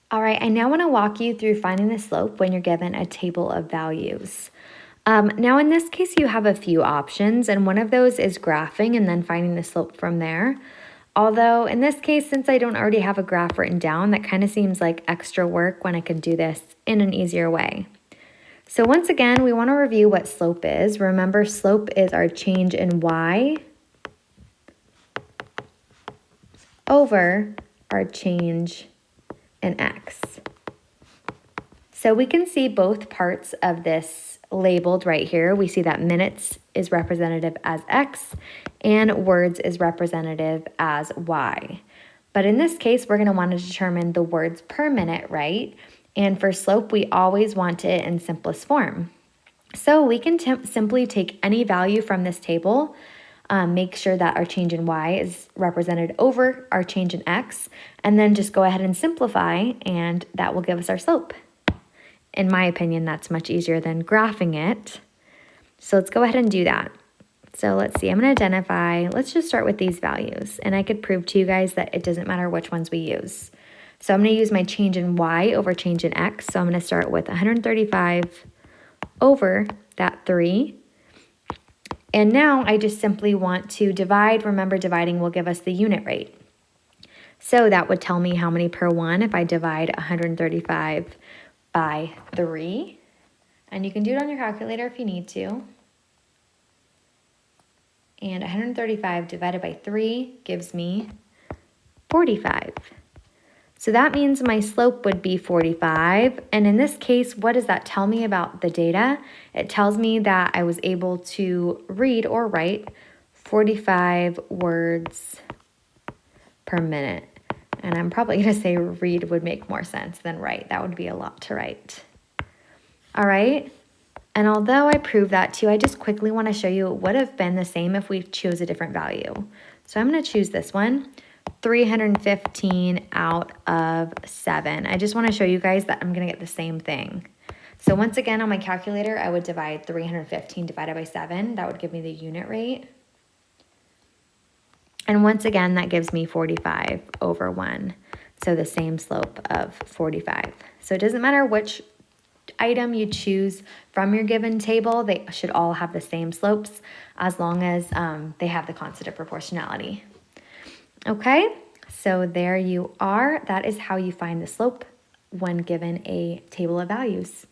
All right, I now want to walk you through finding the slope when you're given a table of values. Now in this case, you have a few options, and one of those is graphing and then finding the slope from there. Although in this case, since I don't already have a graph written down, that kind of seems like extra work when I could do this in an easier way. So once again, we want to review what slope is. Remember, slope is our change in y over our change in x. So we can see both parts of this labeled right here. We see that minutes is representative as x and words is representative as y. But in this case, we're going to want to determine the words per minute, right? And for slope, we always want it in simplest form. So we can simply take any value from this table, make sure that our change in y is represented over our change in x, and then just go ahead and simplify, and that will give us our slope. In my opinion, that's much easier than graphing it. So let's go ahead and do that. So let's see, I'm going to identify, let's just start with these values. And I could prove to you guys that it doesn't matter which ones we use. So I'm going to use my change in y over change in x. So I'm going to start with 135 over that 3. And now I just simply want to divide. Remember, dividing will give us the unit rate. So that would tell me how many per 1 if I divide 135 by 3. And you can do it on your calculator if you need to. And 135 divided by 3 gives me 45. So that means my slope would be 45. And in this case, what does that tell me about the data? It tells me that I was able to read or write 45 words per minute. And I'm probably going to say read would make more sense than write. That would be a lot to write. All right. And although I proved that to you, I just quickly want to show you it would have been the same if we chose a different value. So I'm going to choose this one, 315 out of 7. I just want to show you guys that I'm going to get the same thing. So once again, on my calculator, I would divide 315 divided by 7. That would give me the unit rate. And once again, that gives me 45 over 1. So the same slope of 45. So it doesn't matter which item you choose from your given table, they should all have the same slopes as long as they have the constant of proportionality. Okay, so there you are. That is how you find the slope when given a table of values.